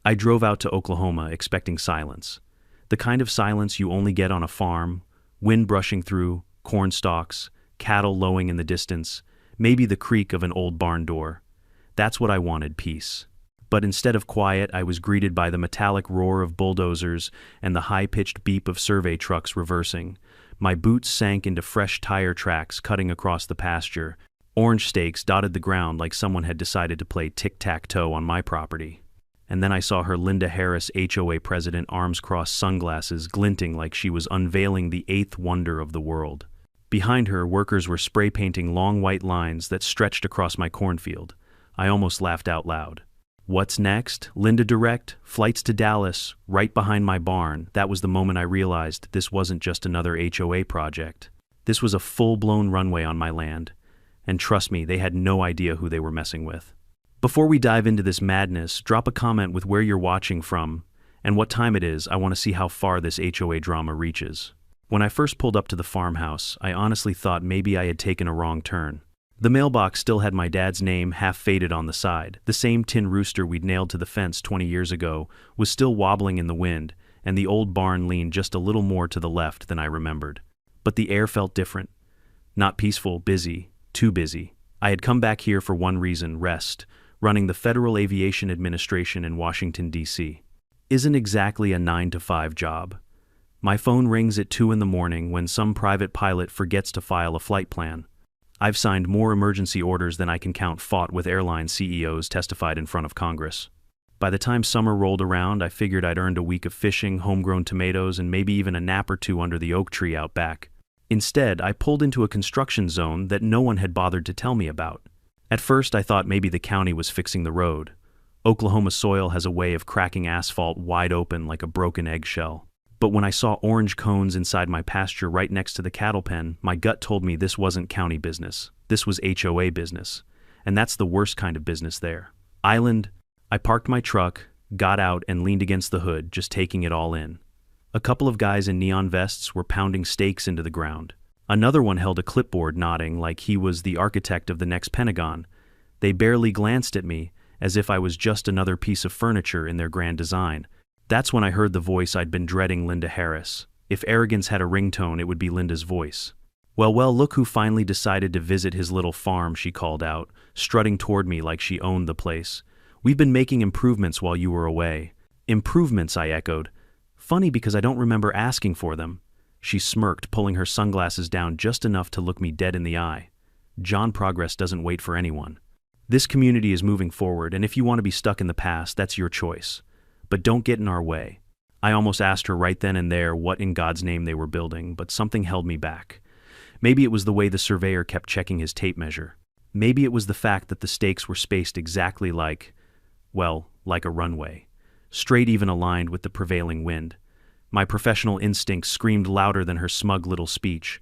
I drove out to Oklahoma expecting silence. The kind of silence you only get on a farm, wind brushing through, corn stalks, cattle lowing in the distance, maybe the creak of an old barn door. That's what I wanted, peace. But instead of quiet, I was greeted by the metallic roar of bulldozers and the high-pitched beep of survey trucks reversing. My boots sank into fresh tire tracks cutting across the pasture. Orange stakes dotted the ground like someone had decided to play tic-tac-toe on my property. And then I saw her Linda Harris HOA president arms crossed sunglasses glinting like she was unveiling the eighth wonder of the world. Behind her, workers were spray painting long white lines that stretched across my cornfield. I almost laughed out loud. What's next? Linda direct, flights to Dallas, right behind my barn. That was the moment I realized this wasn't just another HOA project. This was a full-blown runway on my land. And trust me, they had no idea who they were messing with. Before we dive into this madness, drop a comment with where you're watching from and what time it is. I want to see how far this HOA drama reaches. When I first pulled up to the farmhouse, I honestly thought maybe I had taken a wrong turn. The mailbox still had my dad's name half faded on the side. The same tin rooster we'd nailed to the fence 20 years ago was still wobbling in the wind, and the old barn leaned just a little more to the left than I remembered. But the air felt different. Not peaceful, busy, too busy. I had come back here for one reason, rest, running the Federal Aviation Administration in Washington, D.C. Isn't exactly a 9-to-5 job. My phone rings at 2 in the morning when some private pilot forgets to file a flight plan. I've signed more emergency orders than I can count, fought with airline CEOs, testified in front of Congress. By the time summer rolled around, I figured I'd earned a week of fishing, homegrown tomatoes, and maybe even a nap or two under the oak tree out back. Instead, I pulled into a construction zone that no one had bothered to tell me about. At first, I thought maybe the county was fixing the road. Oklahoma soil has a way of cracking asphalt wide open like a broken eggshell. But when I saw orange cones inside my pasture right next to the cattle pen, my gut told me this wasn't county business. This was HOA business. And that's the worst kind of business there. Island. I parked my truck, got out, and leaned against the hood, just taking it all in. A couple of guys in neon vests were pounding stakes into the ground. Another one held a clipboard, nodding like he was the architect of the next Pentagon. They barely glanced at me, as if I was just another piece of furniture in their grand design. That's when I heard the voice I'd been dreading, Linda Harris. If arrogance had a ringtone, it would be Linda's voice. Well, look who finally decided to visit his little farm, she called out, strutting toward me like she owned the place. We've been making improvements while you were away. Improvements, I echoed. Funny because I don't remember asking for them. She smirked, pulling her sunglasses down just enough to look me dead in the eye. John, progress doesn't wait for anyone. This community is moving forward, and if you want to be stuck in the past, that's your choice. But don't get in our way. I almost asked her right then and there what in God's name they were building, but something held me back. Maybe it was the way the surveyor kept checking his tape measure. Maybe it was the fact that the stakes were spaced exactly like a runway. Straight, even aligned with the prevailing wind. My professional instincts screamed louder than her smug little speech.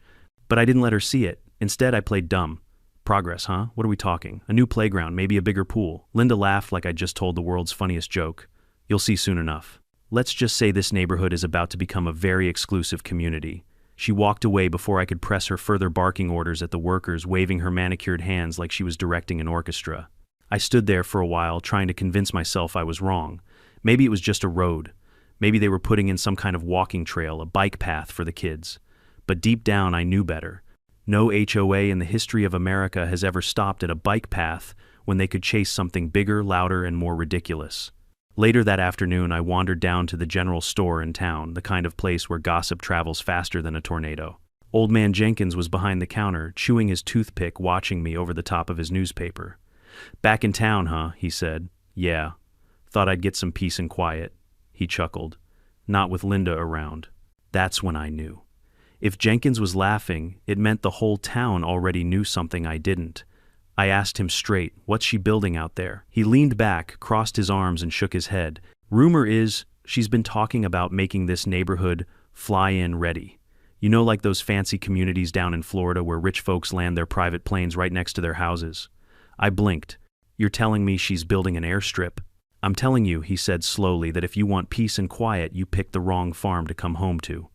But I didn't let her see it. Instead, I played dumb. Progress, huh? What are we talking? A new playground, maybe a bigger pool. Linda laughed like I'd just told the world's funniest joke. You'll see soon enough. Let's just say this neighborhood is about to become a very exclusive community. She walked away before I could press her further barking orders at the workers, waving her manicured hands like she was directing an orchestra. I stood there for a while, trying to convince myself I was wrong. Maybe it was just a road. Maybe they were putting in some kind of walking trail, a bike path for the kids. But deep down, I knew better. No HOA in the history of America has ever stopped at a bike path when they could chase something bigger, louder, and more ridiculous. Later that afternoon, I wandered down to the general store in town, the kind of place where gossip travels faster than a tornado. Old man Jenkins was behind the counter, chewing his toothpick, watching me over the top of his newspaper. "Back in town, huh?" he said. "Yeah. Thought I'd get some peace and quiet." He chuckled. "Not with Linda around." That's when I knew. If Jenkins was laughing, it meant the whole town already knew something I didn't. I asked him straight, "What's she building out there?" He leaned back, crossed his arms, and shook his head. "Rumor is she's been talking about making this neighborhood fly-in ready. You know, like those fancy communities down in Florida where rich folks land their private planes right next to their houses." I blinked. "You're telling me she's building an airstrip?" "I'm telling you," he said slowly, "that if you want peace and quiet, you picked the wrong farm to come home to."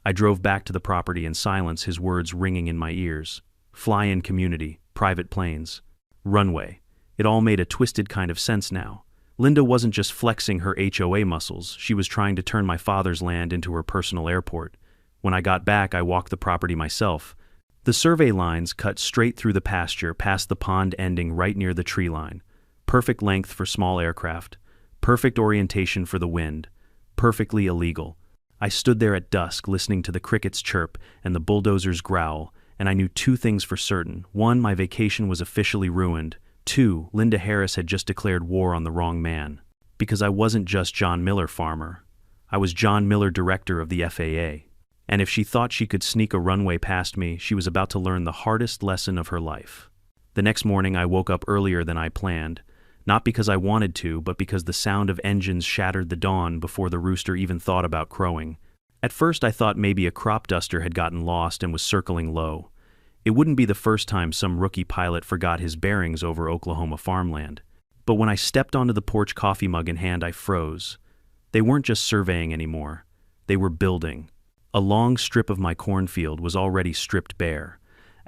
I drove back to the property in silence, his words ringing in my ears. Fly-in community, private planes, runway. It all made a twisted kind of sense now. Linda wasn't just flexing her HOA muscles, she was trying to turn my father's land into her personal airport. When I got back, I walked the property myself. The survey lines cut straight through the pasture, past the pond ending right near the tree line. Perfect length for small aircraft. Perfect orientation for the wind. Perfectly illegal. I stood there at dusk, listening to the crickets chirp and the bulldozers growl, and I knew two things for certain. One, my vacation was officially ruined. Two, Linda Harris had just declared war on the wrong man. Because I wasn't just John Miller, farmer. I was John Miller, director of the FAA. And if she thought she could sneak a runway past me, she was about to learn the hardest lesson of her life. The next morning, I woke up earlier than I planned. Not because I wanted to, but because the sound of engines shattered the dawn before the rooster even thought about crowing. At first, I thought maybe a crop duster had gotten lost and was circling low. It wouldn't be the first time some rookie pilot forgot his bearings over Oklahoma farmland. But when I stepped onto the porch, coffee mug in hand, I froze. They weren't just surveying anymore. They were building. A long strip of my cornfield was already stripped bare.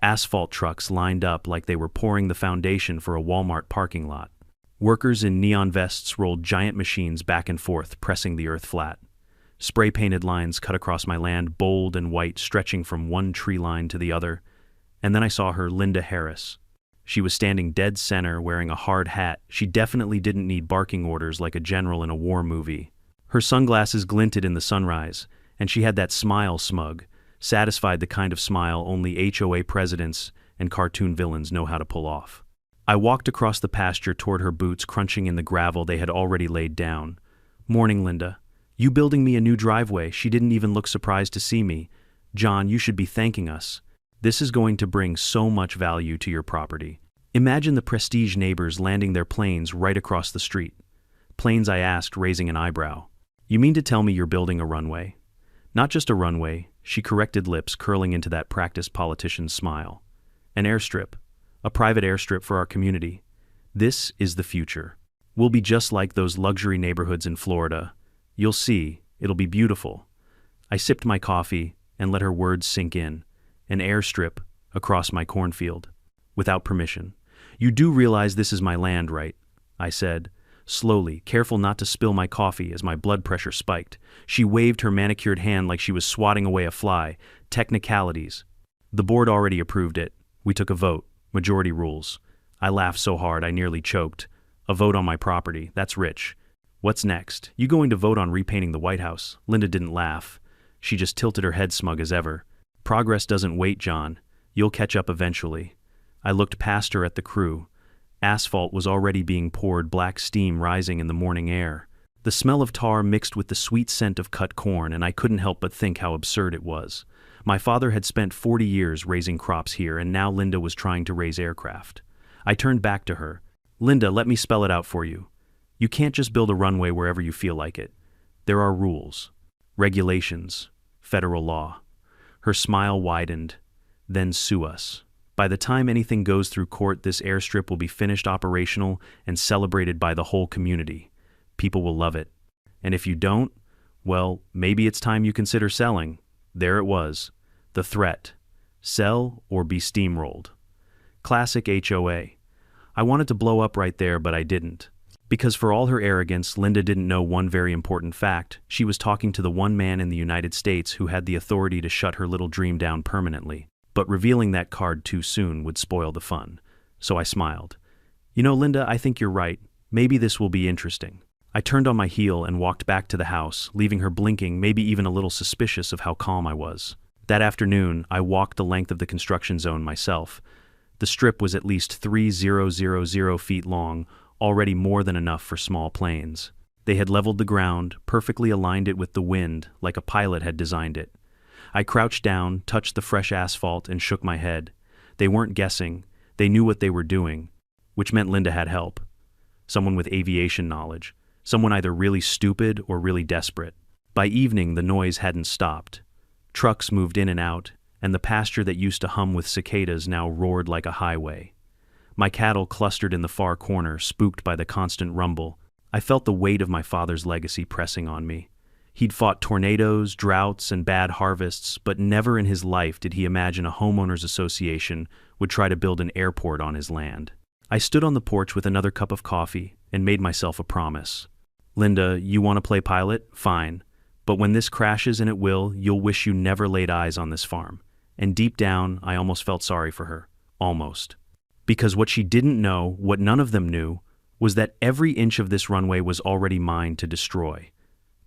Asphalt trucks lined up like they were pouring the foundation for a Walmart parking lot. Workers in neon vests rolled giant machines back and forth, pressing the earth flat. Spray-painted lines cut across my land, bold and white, stretching from one tree line to the other. And then I saw her, Linda Harris. She was standing dead center, wearing a hard hat. She definitely didn't need barking orders like a general in a war movie. Her sunglasses glinted in the sunrise, and she had that smile, smug, satisfied, the kind of smile only HOA presidents and cartoon villains know how to pull off. I walked across the pasture toward her, boots crunching in the gravel they had already laid down. "Morning, Linda. You building me a new driveway?" She didn't even look surprised to see me. "John, you should be thanking us. This is going to bring so much value to your property. Imagine the prestige neighbors landing their planes right across the street." "Planes?" I asked, raising an eyebrow. "You mean to tell me you're building a runway?" "Not just a runway," she corrected, lips curling into that practiced politician's smile. "An airstrip. A private airstrip for our community. This is the future. We'll be just like those luxury neighborhoods in Florida. You'll see, it'll be beautiful." I sipped my coffee and let her words sink in. An airstrip across my cornfield. Without permission. "You do realize this is my land, right?" I said, slowly, careful not to spill my coffee as my blood pressure spiked. She waved her manicured hand like she was swatting away a fly. "Technicalities. The board already approved it. We took a vote. Majority rules." I laughed so hard I nearly choked. "A vote on my property. That's rich. What's next? You going to vote on repainting the White House?" Linda didn't laugh. She just tilted her head, smug as ever. "Progress doesn't wait, John. You'll catch up eventually." I looked past her at the crew. Asphalt was already being poured, black steam rising in the morning air. The smell of tar mixed with the sweet scent of cut corn, and I couldn't help but think how absurd it was. My father had spent 40 years raising crops here, and now Linda was trying to raise aircraft. I turned back to her. "Linda, let me spell it out for you. You can't just build a runway wherever you feel like it. There are rules, regulations, federal law." Her smile widened. "Then sue us. By the time anything goes through court, this airstrip will be finished, operational, and celebrated by the whole community. People will love it. And if you don't, well, maybe it's time you consider selling." There it was. The threat. Sell or be steamrolled. Classic HOA. I wanted to blow up right there, but I didn't. Because for all her arrogance, Linda didn't know one very important fact. She was talking to the one man in the United States who had the authority to shut her little dream down permanently. But revealing that card too soon would spoil the fun. So I smiled. "You know, Linda, I think you're right. Maybe this will be interesting." I turned on my heel and walked back to the house, leaving her blinking, maybe even a little suspicious of how calm I was. That afternoon, I walked the length of the construction zone myself. The strip was at least 3,000 feet long, already more than enough for small planes. They had leveled the ground, perfectly aligned it with the wind, like a pilot had designed it. I crouched down, touched the fresh asphalt, and shook my head. They weren't guessing. They knew what they were doing, which meant Linda had help. Someone with aviation knowledge. Someone either really stupid or really desperate. By evening, the noise hadn't stopped. Trucks moved in and out, and the pasture that used to hum with cicadas now roared like a highway. My cattle clustered in the far corner, spooked by the constant rumble. I felt the weight of my father's legacy pressing on me. He'd fought tornadoes, droughts, and bad harvests, but never in his life did he imagine a homeowners association would try to build an airport on his land. I stood on the porch with another cup of coffee, and made myself a promise. Linda, you want to play pilot? Fine. But when this crashes, and it will, you'll wish you never laid eyes on this farm. And deep down, I almost felt sorry for her. Almost. Because what she didn't know, what none of them knew, was that every inch of this runway was already mine to destroy.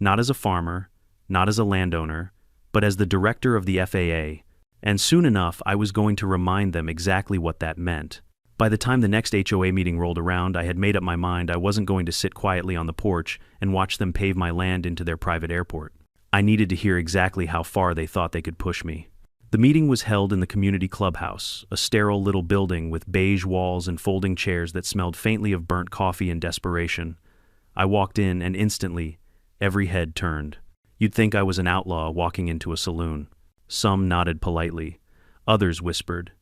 Not as a farmer, not as a landowner, but as the director of the FAA. And soon enough, I was going to remind them exactly what that meant. By the time the next HOA meeting rolled around, I had made up my mind I wasn't going to sit quietly on the porch and watch them pave my land into their private airport. I needed to hear exactly how far they thought they could push me. The meeting was held in the community clubhouse, a sterile little building with beige walls and folding chairs that smelled faintly of burnt coffee and desperation. I walked in, and instantly, every head turned. You'd think I was an outlaw walking into a saloon. Some nodded politely. Others whispered.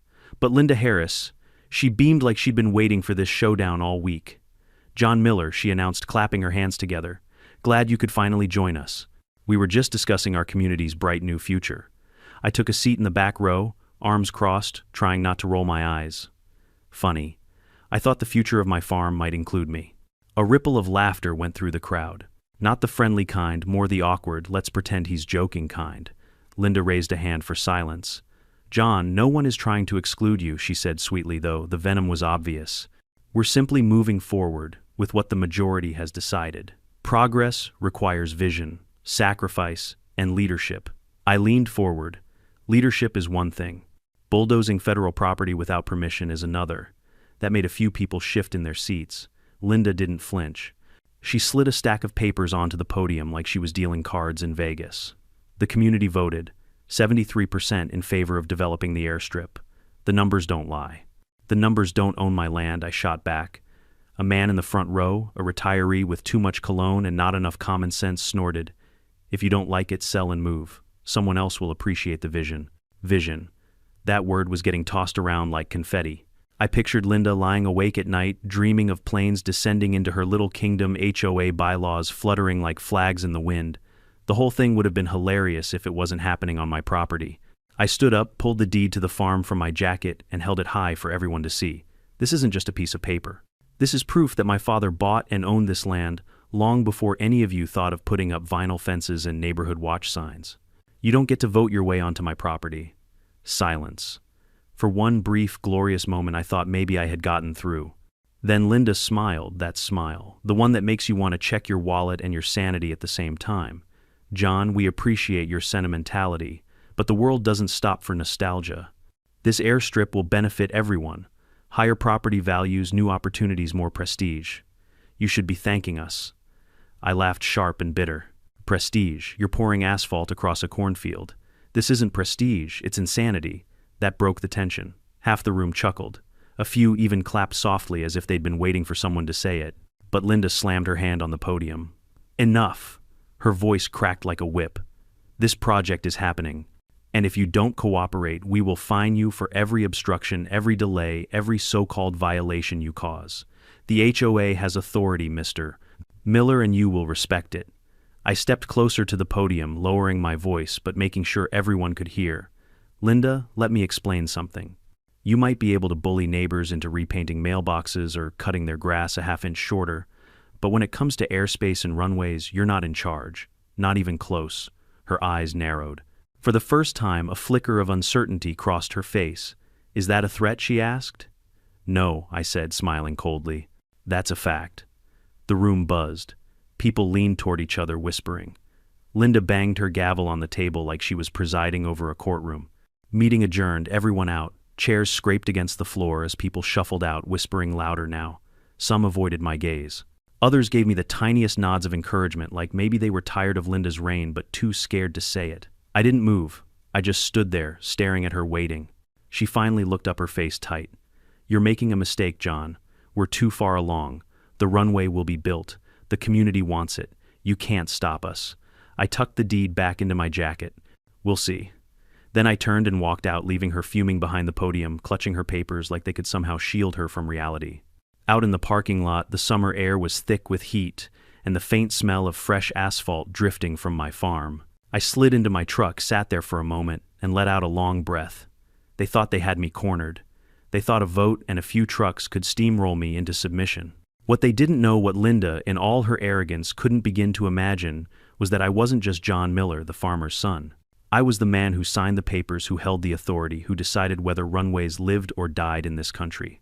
But Linda Harris, she beamed like she'd been waiting for this showdown all week. John Miller, she announced, clapping her hands together. Glad you could finally join us. We were just discussing our community's bright new future. I took a seat in the back row, arms crossed, trying not to roll my eyes. Funny. I thought the future of my farm might include me. A ripple of laughter went through the crowd. Not the friendly kind, more the awkward, let's pretend he's joking kind. Linda raised a hand for silence. John, no one is trying to exclude you, she said sweetly, though the venom was obvious. We're simply moving forward with what the majority has decided. Progress requires vision, sacrifice, and leadership. I leaned forward. Leadership is one thing. Bulldozing federal property without permission is another. That made a few people shift in their seats. Linda didn't flinch. She slid a stack of papers onto the podium like she was dealing cards in Vegas. The community voted, 73% in favor of developing the airstrip. The numbers don't lie. The numbers don't own my land, I shot back. A man in the front row, a retiree with too much cologne and not enough common sense, snorted. If you don't like it, sell and move. Someone else will appreciate the vision. Vision. That word was getting tossed around like confetti. I pictured Linda lying awake at night, dreaming of planes descending into her little kingdom, HOA bylaws fluttering like flags in the wind. The whole thing would have been hilarious if it wasn't happening on my property. I stood up, pulled the deed to the farm from my jacket, and held it high for everyone to see. This isn't just a piece of paper. This is proof that my father bought and owned this land long before any of you thought of putting up vinyl fences and neighborhood watch signs. You don't get to vote your way onto my property. Silence. For one brief, glorious moment, I thought maybe I had gotten through. Then Linda smiled, that smile, the one that makes you want to check your wallet and your sanity at the same time. John, we appreciate your sentimentality, but the world doesn't stop for nostalgia. This airstrip will benefit everyone. Higher property values, new opportunities, more prestige. You should be thanking us. I laughed sharp and bitter. Prestige, you're pouring asphalt across a cornfield. This isn't prestige, it's insanity. That broke the tension. Half the room chuckled. A few even clapped softly as if they'd been waiting for someone to say it. But Linda slammed her hand on the podium. Enough! Her voice cracked like a whip. This project is happening. And if you don't cooperate, we will fine you for every obstruction, every delay, every so-called violation you cause. The HOA has authority, Mr. Miller, and you will respect it. I stepped closer to the podium, lowering my voice, but making sure everyone could hear. Linda, let me explain something. You might be able to bully neighbors into repainting mailboxes or cutting their grass a half-inch shorter, but when it comes to airspace and runways, you're not in charge. Not even close. Her eyes narrowed. For the first time, a flicker of uncertainty crossed her face. Is that a threat, she asked? No, I said, smiling coldly. That's a fact. The room buzzed. People leaned toward each other, whispering. Linda banged her gavel on the table like she was presiding over a courtroom. Meeting adjourned, everyone out. Chairs scraped against the floor as people shuffled out, whispering louder now. Some avoided my gaze. Others gave me the tiniest nods of encouragement, like maybe they were tired of Linda's reign but too scared to say it. I didn't move. I just stood there, staring at her, waiting. She finally looked up, her face tight. You're making a mistake, John. We're too far along. The runway will be built. The community wants it. You can't stop us. I tucked the deed back into my jacket. We'll see. Then I turned and walked out, leaving her fuming behind the podium, clutching her papers like they could somehow shield her from reality. Out in the parking lot, the summer air was thick with heat, and the faint smell of fresh asphalt drifting from my farm. I slid into my truck, sat there for a moment, and let out a long breath. They thought they had me cornered. They thought a vote and a few trucks could steamroll me into submission. What they didn't know, what Linda, in all her arrogance, couldn't begin to imagine, was that I wasn't just John Miller, the farmer's son. I was the man who signed the papers, who held the authority, who decided whether runways lived or died in this country.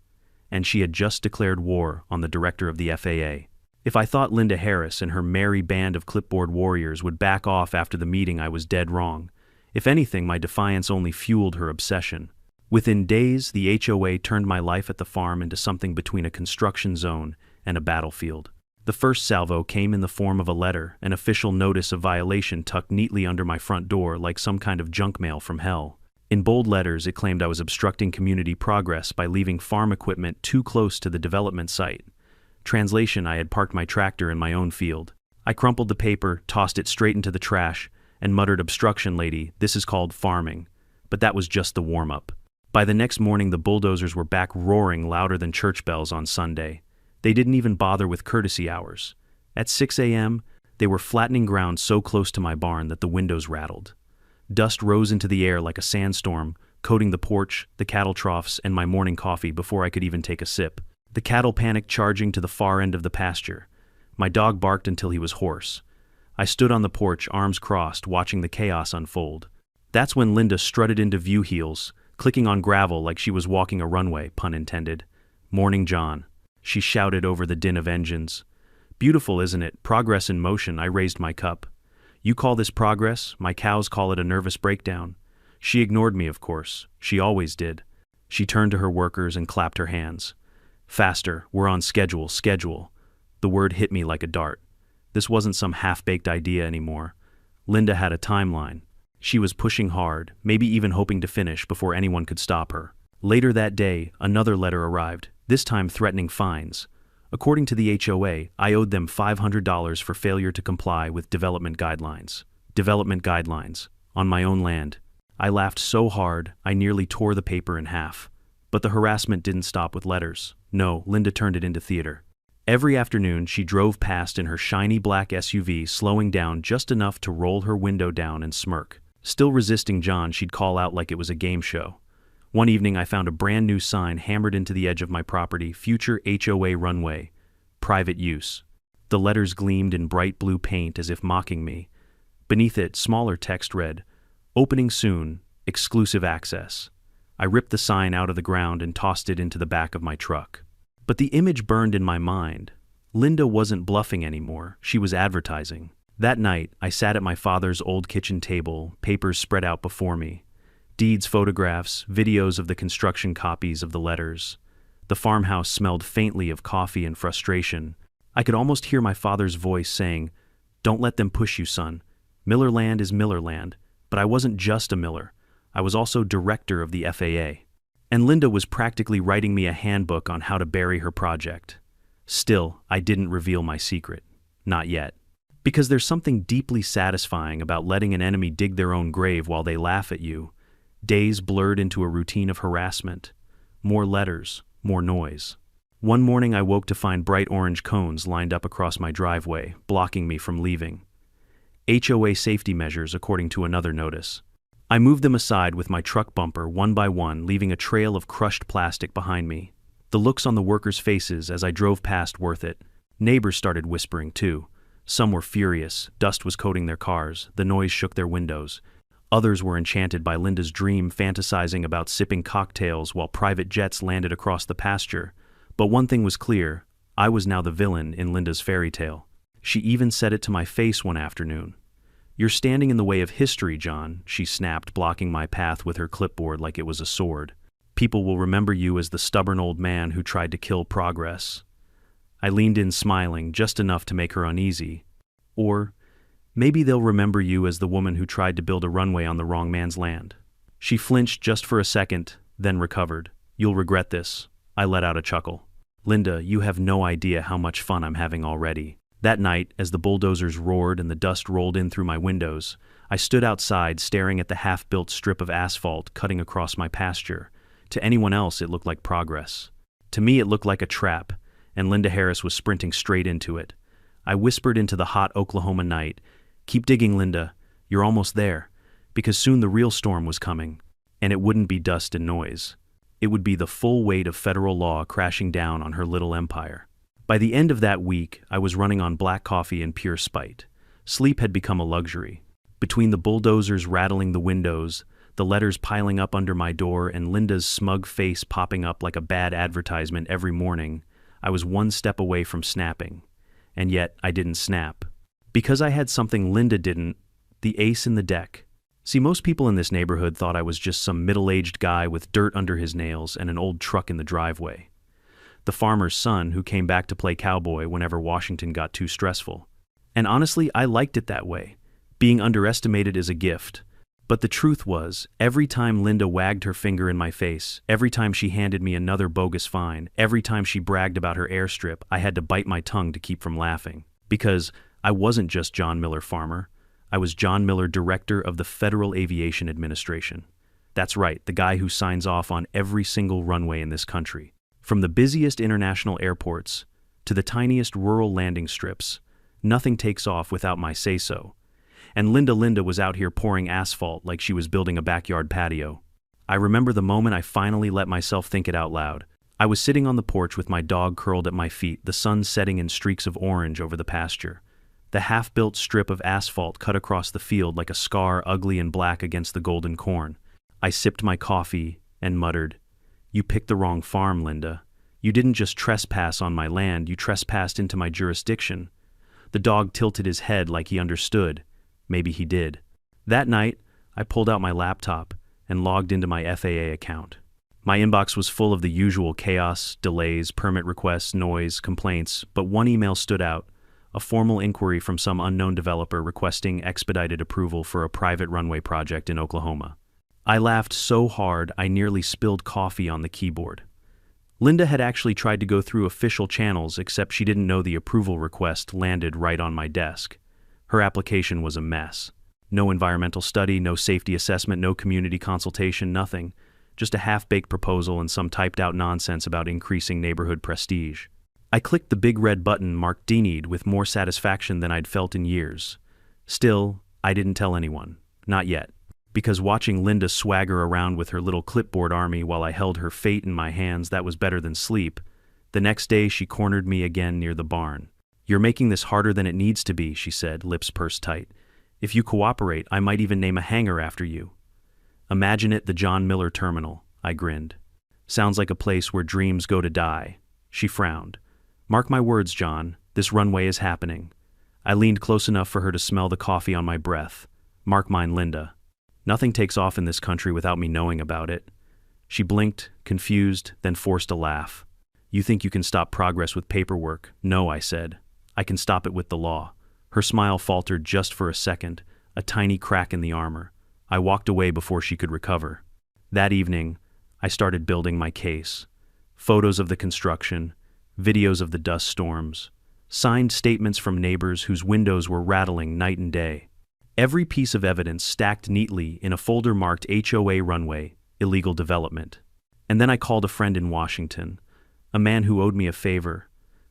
And she had just declared war on the director of the FAA. If I thought Linda Harris and her merry band of clipboard warriors would back off after the meeting, I was dead wrong. If anything, my defiance only fueled her obsession. Within days, the HOA turned my life at the farm into something between a construction zone and a battlefield. The first salvo came in the form of a letter, an official notice of violation tucked neatly under my front door like some kind of junk mail from hell. In bold letters, it claimed I was obstructing community progress by leaving farm equipment too close to the development site. Translation: I had parked my tractor in my own field. I crumpled the paper, tossed it straight into the trash, and muttered, "Obstruction, lady, this is called farming." But that was just the warm-up. By the next morning, the bulldozers were back, roaring louder than church bells on Sunday. They didn't even bother with courtesy hours. At 6 a.m., they were flattening ground so close to my barn that the windows rattled. Dust rose into the air like a sandstorm, coating the porch, the cattle troughs, and my morning coffee before I could even take a sip. The cattle panicked, charging to the far end of the pasture. My dog barked until he was hoarse. I stood on the porch, arms crossed, watching the chaos unfold. That's when Linda strutted into view, heels clicking on gravel like she was walking a runway, pun intended. "Morning, John," she shouted over the din of engines. "Beautiful, isn't it? Progress in motion." I raised my cup. "You call this progress? My cows call it a nervous breakdown." She ignored me, of course. She always did. She turned to her workers and clapped her hands. "Faster, we're on schedule, schedule." The word hit me like a dart. This wasn't some half-baked idea anymore. Linda had a timeline. She was pushing hard, maybe even hoping to finish before anyone could stop her. Later that day, another letter arrived, this time threatening fines. According to the HOA, I owed them $500 for failure to comply with development guidelines. Development guidelines. On my own land. I laughed so hard, I nearly tore the paper in half. But the harassment didn't stop with letters. No, Linda turned it into theater. Every afternoon, she drove past in her shiny black SUV, slowing down just enough to roll her window down and smirk. Still resisting John, she'd call out like it was a game show. One evening, I found a brand new sign hammered into the edge of my property: Future HOA Runway, Private Use. The letters gleamed in bright blue paint as if mocking me. Beneath it, smaller text read, "Opening soon, exclusive access." I ripped the sign out of the ground and tossed it into the back of my truck. But the image burned in my mind. Linda wasn't bluffing anymore, she was advertising. That night, I sat at my father's old kitchen table, papers spread out before me. Deeds, photographs, videos of the construction, copies of the letters. The farmhouse smelled faintly of coffee and frustration. I could almost hear my father's voice saying, "Don't let them push you, son. Miller land is Miller land." But I wasn't just a Miller. I was also director of the FAA. And Linda was practically writing me a handbook on how to bury her project. Still, I didn't reveal my secret. Not yet. Because there's something deeply satisfying about letting an enemy dig their own grave while they laugh at you. Days blurred into a routine of harassment. More letters, more noise. One morning I woke to find bright orange cones lined up across my driveway, blocking me from leaving. HOA safety measures, according to another notice. I moved them aside with my truck bumper one by one, leaving a trail of crushed plastic behind me. The looks on the workers' faces as I drove past worth it. Neighbors started whispering too. Some were furious, dust was coating their cars, the noise shook their windows. Others were enchanted by Linda's dream, fantasizing about sipping cocktails while private jets landed across the pasture. But one thing was clear, I was now the villain in Linda's fairy tale. She even said it to my face one afternoon. "You're standing in the way of history, John," she snapped, blocking my path with her clipboard like it was a sword. "People will remember you as the stubborn old man who tried to kill progress." I leaned in, smiling, just enough to make her uneasy. "Or maybe they'll remember you as the woman who tried to build a runway on the wrong man's land." She flinched just for a second, then recovered. "You'll regret this." I let out a chuckle. "Linda, you have no idea how much fun I'm having already." That night, as the bulldozers roared and the dust rolled in through my windows, I stood outside staring at the half-built strip of asphalt cutting across my pasture. To anyone else, it looked like progress. To me, it looked like a trap, and Linda Harris was sprinting straight into it. I whispered into the hot Oklahoma night, "Keep digging, Linda. You're almost there." Because soon the real storm was coming, and it wouldn't be dust and noise. It would be the full weight of federal law crashing down on her little empire. By the end of that week, I was running on black coffee and pure spite. Sleep had become a luxury. Between the bulldozers rattling the windows, the letters piling up under my door, and Linda's smug face popping up like a bad advertisement every morning, I was one step away from snapping. And yet, I didn't snap. Because I had something Linda didn't, the ace in the deck. See, most people in this neighborhood thought I was just some middle-aged guy with dirt under his nails and an old truck in the driveway. The farmer's son who came back to play cowboy whenever Washington got too stressful. And honestly, I liked it that way. Being underestimated is a gift. But the truth was, every time Linda wagged her finger in my face, every time she handed me another bogus fine, every time she bragged about her airstrip, I had to bite my tongue to keep from laughing. Because I wasn't just John Miller Farmer. I was John Miller, Director of the Federal Aviation Administration. That's right, the guy who signs off on every single runway in this country. From the busiest international airports to the tiniest rural landing strips, nothing takes off without my say-so. And Linda was out here pouring asphalt like she was building a backyard patio. I remember the moment I finally let myself think it out loud. I was sitting on the porch with my dog curled at my feet, the sun setting in streaks of orange over the pasture. The half-built strip of asphalt cut across the field like a scar, ugly and black against the golden corn. I sipped my coffee and muttered, "You picked the wrong farm, Linda. You didn't just trespass on my land, you trespassed into my jurisdiction." The dog tilted his head like he understood. Maybe he did. That night, I pulled out my laptop and logged into my FAA account. My inbox was full of the usual chaos, delays, permit requests, noise, complaints, but one email stood out, a formal inquiry from some unknown developer requesting expedited approval for a private runway project in Oklahoma. I laughed so hard I nearly spilled coffee on the keyboard. Linda had actually tried to go through official channels, except she didn't know the approval request landed right on my desk. Her application was a mess. No environmental study, no safety assessment, no community consultation, nothing. Just a half-baked proposal and some typed-out nonsense about increasing neighborhood prestige. I clicked the big red button marked Denied with more satisfaction than I'd felt in years. Still, I didn't tell anyone. Not yet. Because watching Linda swagger around with her little clipboard army while I held her fate in my hands, that was better than sleep. The next day, she cornered me again near the barn. "You're making this harder than it needs to be," she said, lips pursed tight. "If you cooperate, I might even name a hangar after you." "Imagine it, the John Miller Terminal," I grinned. "Sounds like a place where dreams go to die." She frowned. "Mark my words, John, this runway is happening." I leaned close enough for her to smell the coffee on my breath. "Mark mine, Linda. Nothing takes off in this country without me knowing about it." She blinked, confused, then forced a laugh. "You think you can stop progress with paperwork?" "No," I said. "I can stop it with the law." Her smile faltered just for a second, a tiny crack in the armor. I walked away before she could recover. That evening, I started building my case. Photos of the construction, videos of the dust storms, signed statements from neighbors whose windows were rattling night and day. Every piece of evidence stacked neatly in a folder marked HOA Runway, Illegal Development. And then I called a friend in Washington, a man who owed me a favor.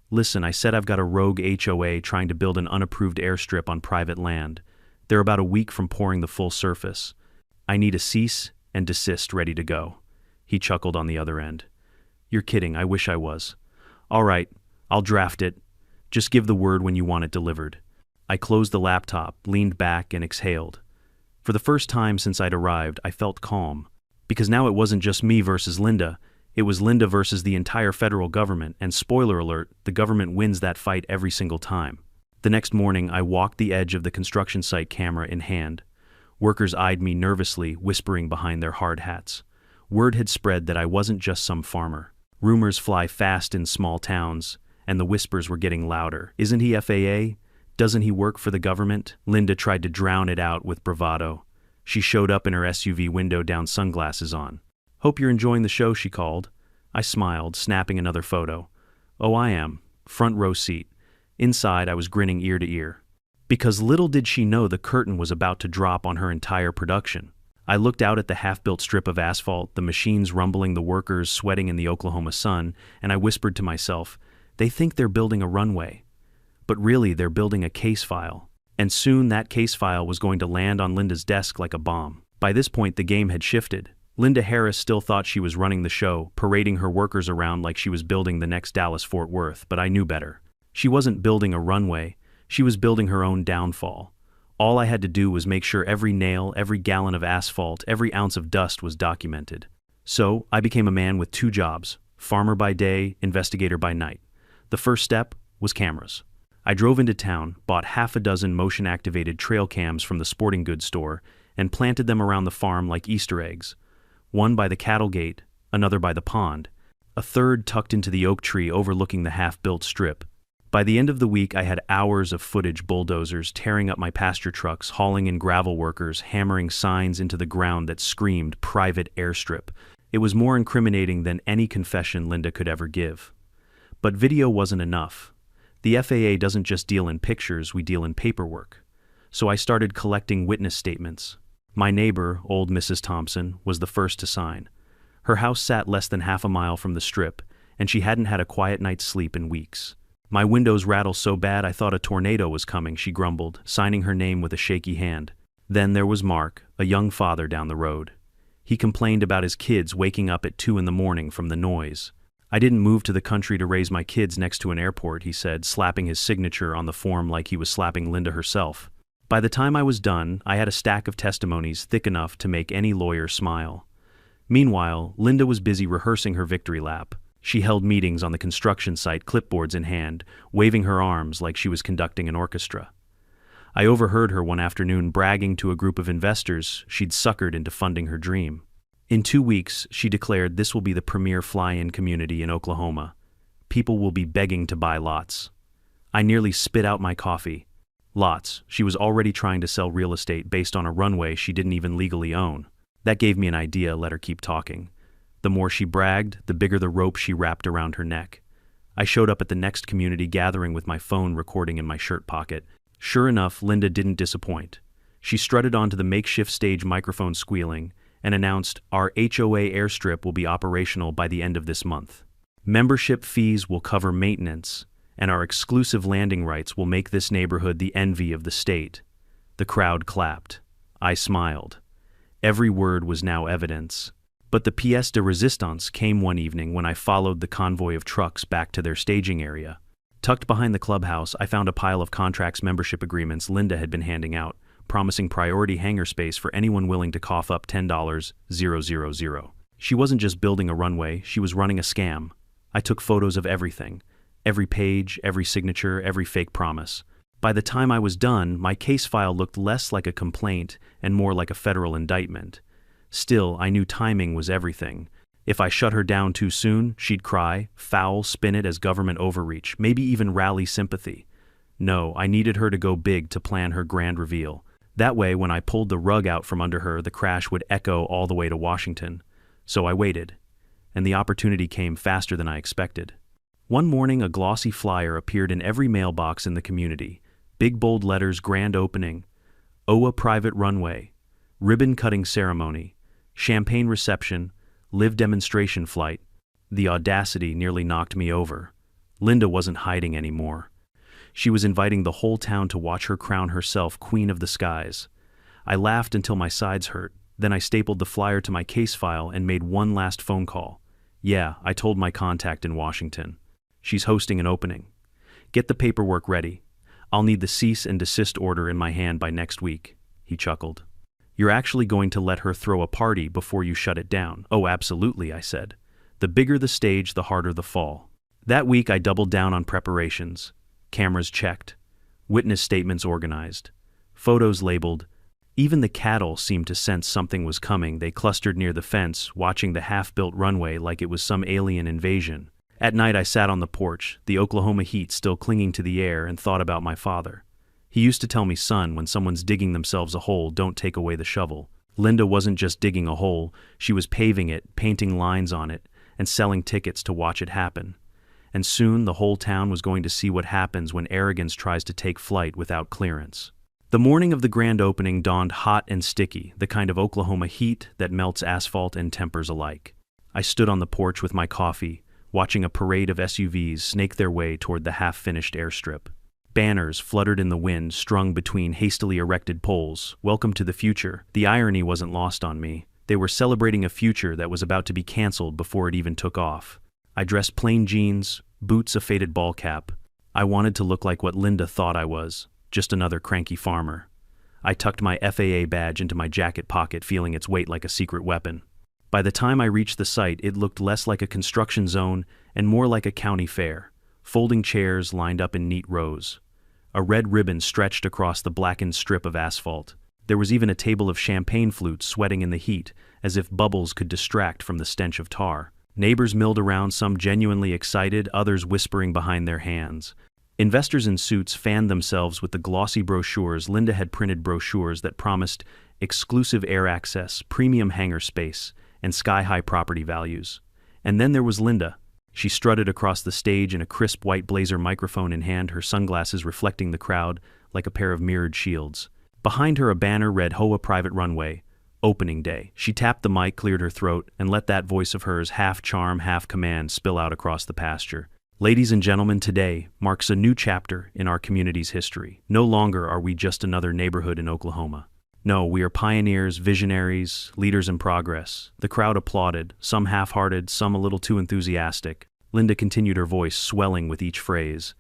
"Listen, I said I've got a rogue HOA trying to build an unapproved airstrip on private land. They're about a week from pouring the full surface. I need a cease and desist ready to go." He chuckled on the other end. "You're kidding, I wish I was." "All right, I'll draft it. Just give the word when you want it delivered." I closed the laptop, leaned back, and exhaled. For the first time since I'd arrived, I felt calm. Because now it wasn't just me versus Linda. It was Linda versus the entire federal government, and spoiler alert, the government wins that fight every single time. The next morning, I walked the edge of the construction site, camera in hand. Workers eyed me nervously, whispering behind their hard hats. Word had spread that I wasn't just some farmer. Rumors fly fast in small towns, and the whispers were getting louder. "Isn't he FAA? Doesn't he work for the government?" Linda tried to drown it out with bravado. She showed up in her SUV window down, sunglasses on. "Hope you're enjoying the show," she called. I smiled, snapping another photo. "Oh, I am. Front row seat." Inside, I was grinning ear to ear. Because little did she know the curtain was about to drop on her entire production. I looked out at the half-built strip of asphalt, the machines rumbling, the workers sweating in the Oklahoma sun, and I whispered to myself, they think they're building a runway. But really, they're building a case file. And soon that case file was going to land on Linda's desk like a bomb. By this point, the game had shifted. Linda Harris still thought she was running the show, parading her workers around like she was building the next Dallas-Fort Worth, but I knew better. She wasn't building a runway, she was building her own downfall. All I had to do was make sure every nail, every gallon of asphalt, every ounce of dust was documented. So, I became a man with 2 jobs, farmer by day, investigator by night. The first step was cameras. I drove into town, bought half a dozen motion-activated trail cams from the sporting goods store, and planted them around the farm like Easter eggs. One by the cattle gate, another by the pond, a third tucked into the oak tree overlooking the half-built strip. By the end of the week, I had hours of footage: bulldozers tearing up my pasture trucks, hauling in gravel workers, hammering signs into the ground that screamed private airstrip. It was more incriminating than any confession Linda could ever give. But video wasn't enough. The FAA doesn't just deal in pictures, we deal in paperwork. So I started collecting witness statements. My neighbor, old Mrs. Thompson, was the first to sign. Her house sat less than half a mile from the strip, and she hadn't had a quiet night's sleep in weeks. My windows rattle so bad I thought a tornado was coming, she grumbled, signing her name with a shaky hand. Then there was Mark, a young father down the road. He complained about his kids waking up at 2 in the morning from the noise. I didn't move to the country to raise my kids next to an airport, he said, slapping his signature on the form like he was slapping Linda herself. By the time I was done, I had a stack of testimonies thick enough to make any lawyer smile. Meanwhile, Linda was busy rehearsing her victory lap. She held meetings on the construction site, clipboards in hand, waving her arms like she was conducting an orchestra. I overheard her one afternoon bragging to a group of investors she'd suckered into funding her dream. In 2 weeks, she declared, this will be the premier fly-in community in Oklahoma. People will be begging to buy lots. I nearly spit out my coffee. Lots. She was already trying to sell real estate based on a runway she didn't even legally own. That gave me an idea, let her keep talking. The more she bragged, the bigger the rope she wrapped around her neck. I showed up at the next community gathering with my phone recording in my shirt pocket. Sure enough, Linda didn't disappoint. She strutted onto the makeshift stage, microphone squealing, and announced, our HOA airstrip will be operational by the end of this month. Membership fees will cover maintenance, and our exclusive landing rights will make this neighborhood the envy of the state. The crowd clapped. I smiled. Every word was now evidence. But the pièce de résistance came one evening when I followed the convoy of trucks back to their staging area. Tucked behind the clubhouse, I found a pile of contracts, membership agreements Linda had been handing out, promising priority hangar space for anyone willing to cough up $10,000. She wasn't just building a runway, she was running a scam. I took photos of everything. Every page, every signature, every fake promise. By the time I was done, my case file looked less like a complaint and more like a federal indictment. Still, I knew timing was everything. If I shut her down too soon, she'd cry, foul, spin it as government overreach, maybe even rally sympathy. No, I needed her to go big to plan her grand reveal. That way, when I pulled the rug out from under her, the crash would echo all the way to Washington. So I waited, and the opportunity came faster than I expected. One morning, a glossy flyer appeared in every mailbox in the community. Big bold letters, grand opening, HOA private runway, ribbon-cutting ceremony, champagne reception, live demonstration flight. The audacity nearly knocked me over. Linda wasn't hiding anymore. She was inviting the whole town to watch her crown herself Queen of the Skies. I laughed until my sides hurt. Then I stapled the flyer to my case file and made one last phone call. Yeah, I told my contact in Washington. She's hosting an opening. Get the paperwork ready. I'll need the cease and desist order in my hand by next week. He chuckled. You're actually going to let her throw a party before you shut it down? Oh, absolutely, I said. The bigger the stage, the harder the fall. That week I doubled down on preparations. Cameras checked. Witness statements organized. Photos labeled. Even the cattle seemed to sense something was coming. They clustered near the fence, watching the half-built runway like it was some alien invasion. At night I sat on the porch, the Oklahoma heat still clinging to the air, and thought about my father. He used to tell me, son, when someone's digging themselves a hole, don't take away the shovel. Linda wasn't just digging a hole, she was paving it, painting lines on it, and selling tickets to watch it happen. And soon the whole town was going to see what happens when arrogance tries to take flight without clearance. The morning of the grand opening dawned hot and sticky, the kind of Oklahoma heat that melts asphalt and tempers alike. I stood on the porch with my coffee, watching a parade of SUVs snake their way toward the half-finished airstrip. Banners fluttered in the wind, strung between hastily erected poles. Welcome to the future. The irony wasn't lost on me. They were celebrating a future that was about to be canceled before it even took off. I dressed plain jeans, boots, a faded ball cap. I wanted to look like what Linda thought I was, just another cranky farmer. I tucked my FAA badge into my jacket pocket, feeling its weight like a secret weapon. By the time I reached the site, it looked less like a construction zone and more like a county fair. Folding chairs lined up in neat rows. A red ribbon stretched across the blackened strip of asphalt. There was even a table of champagne flutes sweating in the heat, as if bubbles could distract from the stench of tar. Neighbors milled around, some genuinely excited, others whispering behind their hands. Investors in suits fanned themselves with the glossy brochures. Linda had printed brochures that promised exclusive air access, premium hangar space, and sky-high property values. And then there was Linda. She strutted across the stage in a crisp white blazer, microphone in hand, her sunglasses reflecting the crowd like a pair of mirrored shields. Behind her, a banner read HOA Private Runway, Opening Day. She tapped the mic, cleared her throat, and let that voice of hers, half charm, half command, spill out across the pasture. Ladies and gentlemen, today marks a new chapter in our community's history. No longer are we just another neighborhood in Oklahoma. No, we are pioneers, visionaries, leaders in progress. The crowd applauded, some half-hearted, some a little too enthusiastic. Linda continued, her voice swelling with each phrase.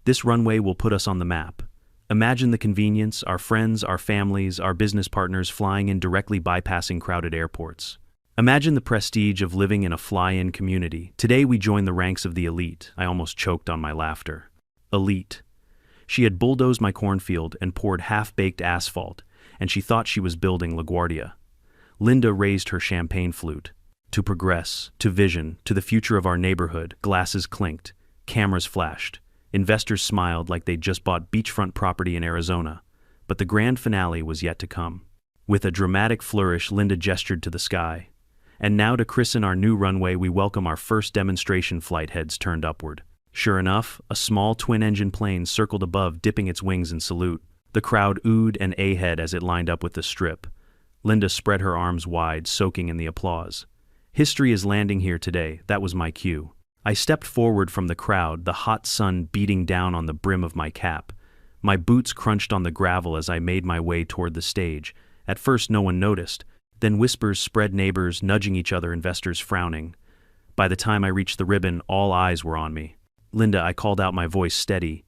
This runway will put us on the map. Imagine the convenience, our friends, our families, our business partners flying in, directly bypassing crowded airports. Imagine the prestige of living in a fly-in community. Today we join the ranks of the elite. I almost choked on my laughter. Elite. She had bulldozed my cornfield and poured half-baked asphalt, and she thought she was building LaGuardia. Linda raised her champagne flute. To progress, to vision, to the future of our neighborhood. Glasses clinked, cameras flashed. Investors smiled like they'd just bought beachfront property in Arizona. But the grand finale was yet to come. With a dramatic flourish, Linda gestured to the sky. And now, to christen our new runway, we welcome our first demonstration flight, heads turned upward. Sure enough, a small twin-engine plane circled above, dipping its wings in salute. The crowd oohed and ahead as it lined up with the strip. Linda spread her arms wide, soaking in the applause. History is landing here today, that was my cue. I stepped forward from the crowd, the hot sun beating down on the brim of my cap. My boots crunched on the gravel as I made my way toward the stage. At first no one noticed. Then whispers spread, neighbors nudging each other, investors frowning. By the time I reached the ribbon, all eyes were on me. Linda, I called out, my voice steady.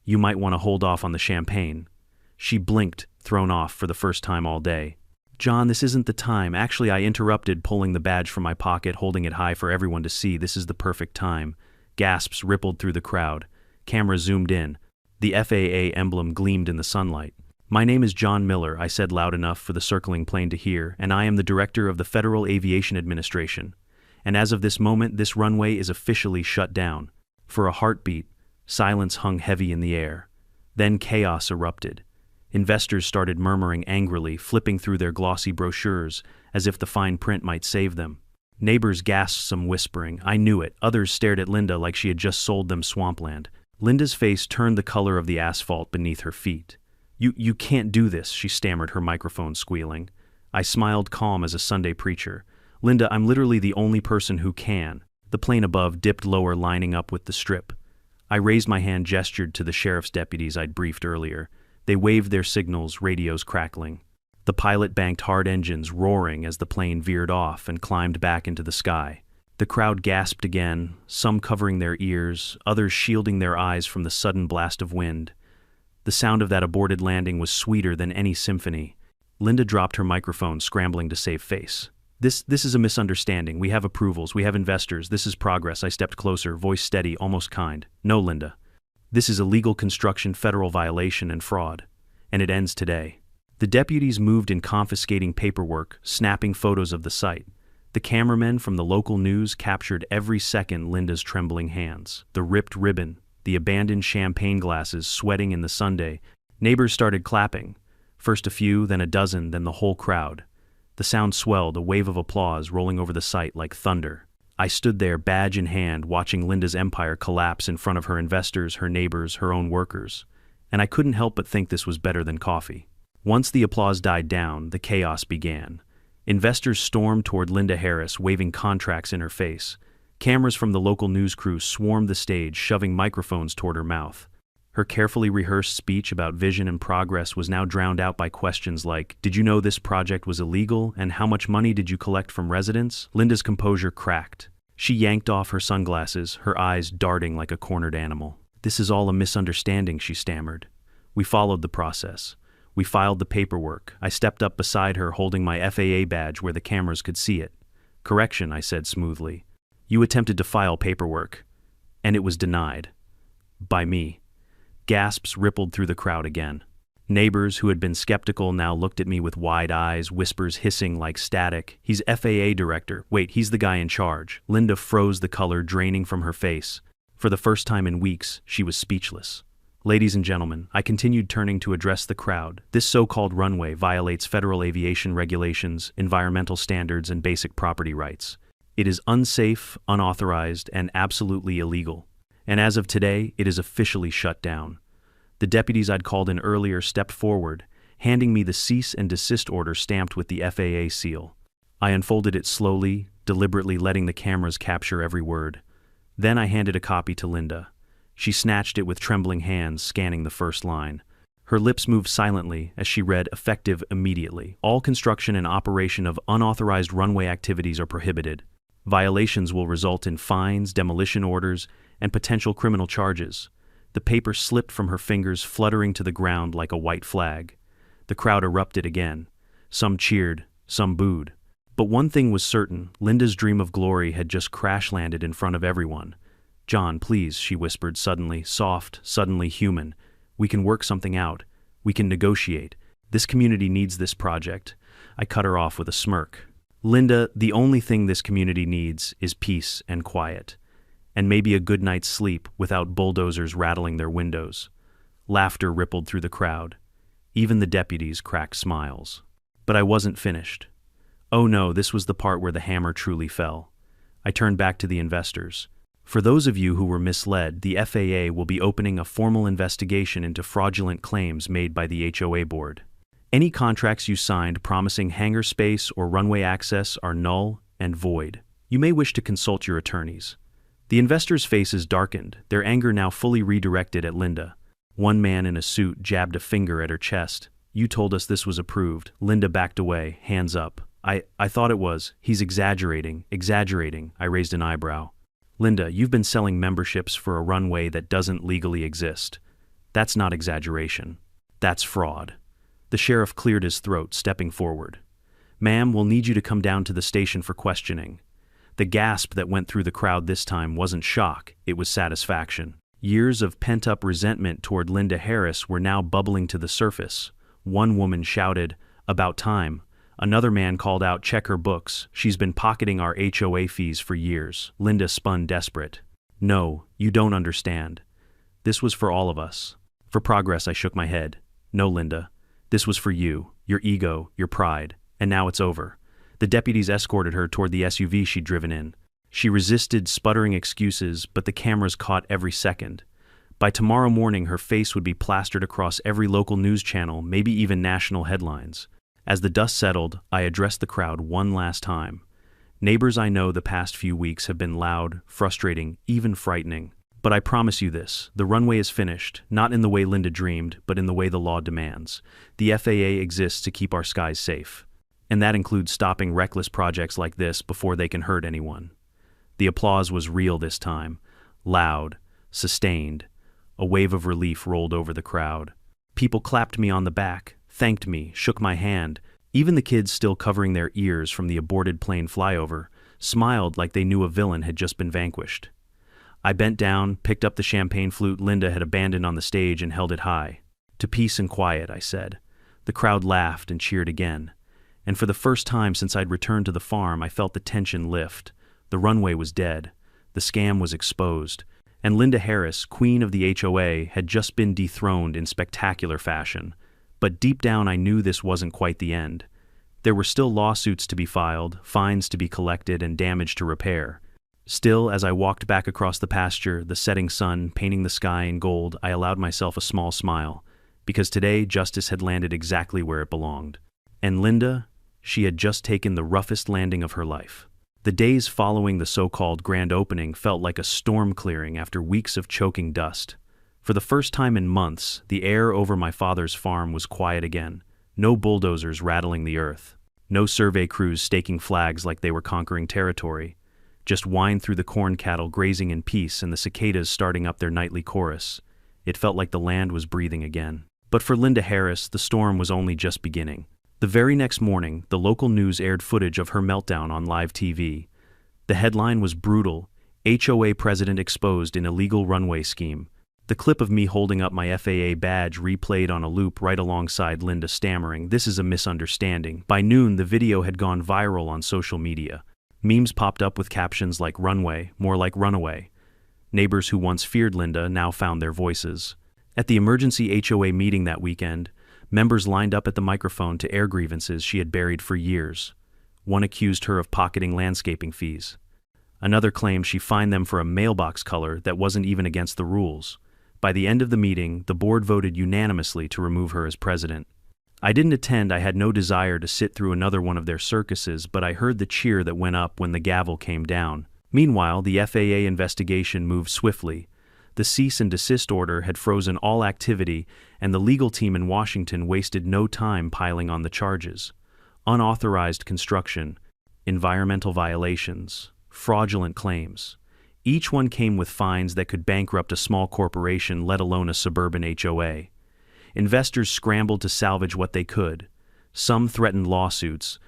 You might want to hold off on the champagne. She blinked, thrown off for the first time all day. John, this isn't the time. Actually, I interrupted, pulling the badge from my pocket, holding it high for everyone to see. This is the perfect time. Gasps rippled through the crowd. Cameras zoomed in. The FAA emblem gleamed in the sunlight. My name is John Miller, I said loud enough for the circling plane to hear, and I am the director of the Federal Aviation Administration. And as of this moment, this runway is officially shut down. For a heartbeat, silence hung heavy in the air. Then chaos erupted. Investors started murmuring angrily, flipping through their glossy brochures, as if the fine print might save them. Neighbors gasped, some whispering. I knew it. Others stared at Linda like she had just sold them swampland. Linda's face turned the color of the asphalt beneath her feet. You can't do this, she stammered, her microphone squealing. I smiled, calm as a Sunday preacher. Linda, I'm literally the only person who can. The plane above dipped lower, lining up with the strip. I raised my hand, gestured to the sheriff's deputies I'd briefed earlier. They waved their signals, radios crackling. The pilot banked hard, engines roaring as the plane veered off and climbed back into the sky. The crowd gasped again, some covering their ears, others shielding their eyes from the sudden blast of wind. The sound of that aborted landing was sweeter than any symphony. Linda dropped her microphone, scrambling to save face. This is a misunderstanding. We have approvals, we have investors, this is progress. I stepped closer, voice steady, almost kind. No, Linda. This is illegal construction, federal violation, and fraud. And it ends today. The deputies moved in, confiscating paperwork, snapping photos of the site. The cameramen from the local news captured every second Linda's trembling hands. The ripped ribbon, the abandoned champagne glasses sweating in the sunday. Neighbors started clapping. First a few, then a dozen, then the whole crowd. The sound swelled, a wave of applause rolling over the site like thunder. I stood there, badge in hand, watching Linda's empire collapse in front of her investors, her neighbors, her own workers. And I couldn't help but think this was better than coffee. Once the applause died down, the chaos began. Investors stormed toward Linda Harris, waving contracts in her face. Cameras from the local news crew swarmed the stage, shoving microphones toward her mouth. Her carefully rehearsed speech about vision and progress was now drowned out by questions like, "Did you know this project was illegal, and how much money did you collect from residents?" Linda's composure cracked. She yanked off her sunglasses, her eyes darting like a cornered animal. "This is all a misunderstanding," she stammered. "We followed the process. We filed the paperwork." I stepped up beside her, holding my FAA badge where the cameras could see it. "Correction," I said smoothly. "You attempted to file paperwork, and it was denied. By me." Gasps rippled through the crowd again. Neighbors who had been skeptical now looked at me with wide eyes, whispers hissing like static. "He's FAA director. Wait, he's the guy in charge." Linda froze, the color draining from her face. For the first time in weeks, she was speechless. "Ladies and gentlemen," I continued, turning to address the crowd, "this so-called runway violates federal aviation regulations, environmental standards, and basic property rights. It is unsafe, unauthorized, and absolutely illegal. And as of today, it is officially shut down." The deputies I'd called in earlier stepped forward, handing me the cease and desist order stamped with the FAA seal. I unfolded it slowly, deliberately letting the cameras capture every word. Then I handed a copy to Linda. She snatched it with trembling hands, scanning the first line. Her lips moved silently as she read, "Effective immediately. All construction and operation of unauthorized runway activities are prohibited. Violations will result in fines, demolition orders, and potential criminal charges." The paper slipped from her fingers, fluttering to the ground like a white flag. The crowd erupted again. Some cheered, some booed. But one thing was certain: Linda's dream of glory had just crash-landed in front of everyone. "John, please," she whispered, suddenly soft, suddenly human. "We can work something out. We can negotiate. This community needs this project." I cut her off with a smirk. "Linda, the only thing this community needs is peace and quiet. And maybe a good night's sleep without bulldozers rattling their windows." Laughter rippled through the crowd. Even the deputies cracked smiles. But I wasn't finished. Oh no, this was the part where the hammer truly fell. I turned back to the investors. "For those of you who were misled, the FAA will be opening a formal investigation into fraudulent claims made by the HOA board. Any contracts you signed promising hangar space or runway access are null and void. You may wish to consult your attorneys." The investors' faces darkened, their anger now fully redirected at Linda. One man in a suit jabbed a finger at her chest. "You told us this was approved." Linda backed away, hands up. I thought it was. He's exaggerating. Exaggerating." I raised an eyebrow. "Linda, you've been selling memberships for a runway that doesn't legally exist. That's not exaggeration. That's fraud." The sheriff cleared his throat, stepping forward. "Ma'am, we'll need you to come down to the station for questioning." The gasp that went through the crowd this time wasn't shock, it was satisfaction. Years of pent-up resentment toward Linda Harris were now bubbling to the surface. One woman shouted, "About time." Another man called out, "Check her books. She's been pocketing our HOA fees for years." Linda spun desperate. "No, you don't understand. This was for all of us." For progress, I shook my head. "No, Linda. This was for you, your ego, your pride. And now it's over." The deputies escorted her toward the SUV she'd driven in. She resisted, sputtering excuses, but the cameras caught every second. By tomorrow morning, her face would be plastered across every local news channel, maybe even national headlines. As the dust settled, I addressed the crowd one last time. "Neighbors, I know the past few weeks have been loud, frustrating, even frightening. But I promise you this, the runway is finished, not in the way Linda dreamed, but in the way the law demands. The FAA exists to keep our skies safe. And that includes stopping reckless projects like this before they can hurt anyone." The applause was real this time. Loud, sustained. A wave of relief rolled over the crowd. People clapped me on the back, thanked me, shook my hand. Even the kids, still covering their ears from the aborted plane flyover, smiled like they knew a villain had just been vanquished. I bent down, picked up the champagne flute Linda had abandoned on the stage, and held it high. "To peace and quiet," I said. The crowd laughed and cheered again. And for the first time since I'd returned to the farm, I felt the tension lift. The runway was dead. The scam was exposed. And Linda Harris, queen of the HOA, had just been dethroned in spectacular fashion. But deep down I knew this wasn't quite the end. There were still lawsuits to be filed, fines to be collected, and damage to repair. Still, as I walked back across the pasture, the setting sun painting the sky in gold, I allowed myself a small smile, because today justice had landed exactly where it belonged. And Linda, she had just taken the roughest landing of her life. The days following the so-called grand opening felt like a storm clearing after weeks of choking dust. For the first time in months, the air over my father's farm was quiet again. No bulldozers rattling the earth. No survey crews staking flags like they were conquering territory. Just whine through the corn cattle grazing in peace and the cicadas starting up their nightly chorus. It felt like the land was breathing again. But for Linda Harris, the storm was only just beginning. The very next morning, the local news aired footage of her meltdown on live TV. The headline was brutal: HOA president exposed in illegal runway scheme. The clip of me holding up my FAA badge replayed on a loop right alongside Linda stammering, "This is a misunderstanding." By noon, the video had gone viral on social media. Memes popped up with captions like "Runway," more like "Runaway." Neighbors who once feared Linda now found their voices. At the emergency HOA meeting that weekend, members lined up at the microphone to air grievances she had buried for years. One accused her of pocketing landscaping fees. Another claimed she fined them for a mailbox color that wasn't even against the rules. By the end of the meeting, the board voted unanimously to remove her as president. I didn't attend. I had no desire to sit through another one of their circuses, but I heard the cheer that went up when the gavel came down. Meanwhile, the FAA investigation moved swiftly. The cease and desist order had frozen all activity, and the legal team in Washington wasted no time piling on the charges. Unauthorized construction, environmental violations, fraudulent claims. Each one came with fines that could bankrupt a small corporation, let alone a suburban HOA. Investors scrambled to salvage what they could. Some threatened lawsuits.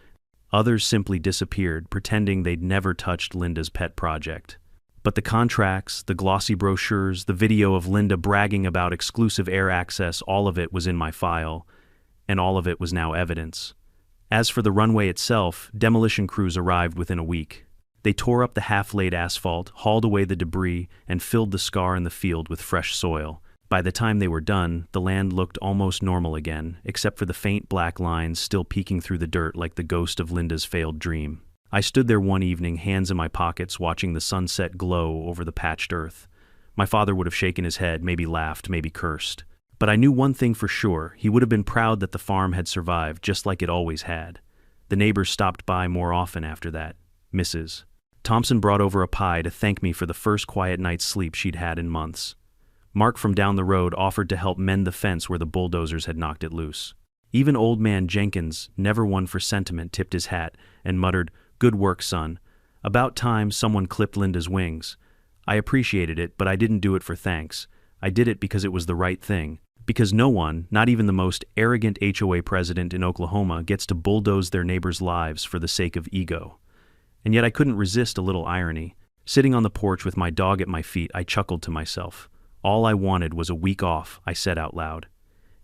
Others simply disappeared, pretending they'd never touched Linda's pet project. But the contracts, the glossy brochures, the video of Linda bragging about exclusive air access, all of it was in my file, and all of it was now evidence. As for the runway itself, demolition crews arrived within a week. They tore up the half-laid asphalt, hauled away the debris, and filled the scar in the field with fresh soil. By the time they were done, the land looked almost normal again, except for the faint black lines still peeking through the dirt like the ghost of Linda's failed dream. I stood there one evening, hands in my pockets, watching the sunset glow over the patched earth. My father would have shaken his head, maybe laughed, maybe cursed. But I knew one thing for sure: he would have been proud that the farm had survived, just like it always had. The neighbors stopped by more often after that. Mrs. Thompson brought over a pie to thank me for the first quiet night's sleep she'd had in months. Mark from down the road offered to help mend the fence where the bulldozers had knocked it loose. Even old man Jenkins, never one for sentiment, tipped his hat and muttered, "Good work, son. About time someone clipped Linda's wings." I appreciated it, but I didn't do it for thanks. I did it because it was the right thing. Because no one, not even the most arrogant HOA president in Oklahoma, gets to bulldoze their neighbors' lives for the sake of ego. And yet I couldn't resist a little irony. Sitting on the porch with my dog at my feet, I chuckled to myself. All I wanted was a week off, I said out loud.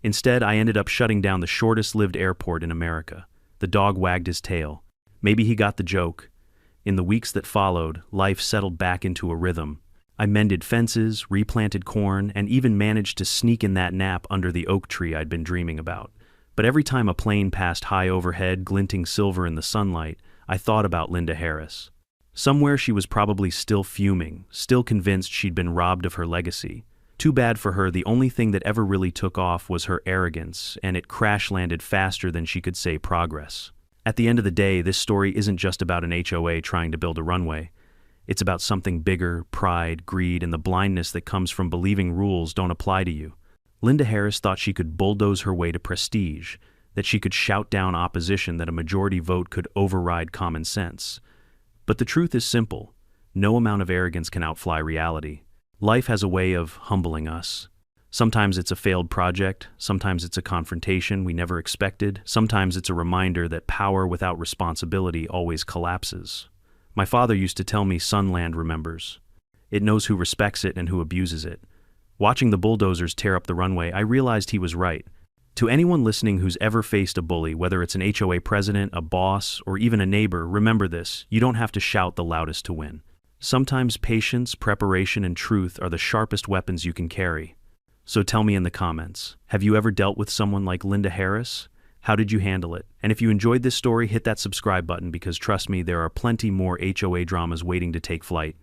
Instead, I ended up shutting down the shortest-lived airport in America. The dog wagged his tail. Maybe he got the joke. In the weeks that followed, life settled back into a rhythm. I mended fences, replanted corn, and even managed to sneak in that nap under the oak tree I'd been dreaming about. But every time a plane passed high overhead, glinting silver in the sunlight, I thought about Linda Harris. Somewhere she was probably still fuming, still convinced she'd been robbed of her legacy. Too bad for her, the only thing that ever really took off was her arrogance, and it crash-landed faster than she could say progress. At the end of the day, this story isn't just about an HOA trying to build a runway. It's about something bigger: pride, greed, and the blindness that comes from believing rules don't apply to you. Linda Harris thought she could bulldoze her way to prestige, that she could shout down opposition, that a majority vote could override common sense. But the truth is simple. No amount of arrogance can outfly reality. Life has a way of humbling us. Sometimes it's a failed project, sometimes it's a confrontation we never expected, sometimes it's a reminder that power without responsibility always collapses. My father used to tell me, "Son, land remembers. It knows who respects it and who abuses it." Watching the bulldozers tear up the runway, I realized he was right. To anyone listening who's ever faced a bully, whether it's an HOA president, a boss, or even a neighbor, remember this: you don't have to shout the loudest to win. Sometimes patience, preparation, and truth are the sharpest weapons you can carry. So tell me in the comments, have you ever dealt with someone like Linda Harris? How did you handle it? And if you enjoyed this story, hit that subscribe button, because trust me, there are plenty more HOA dramas waiting to take flight.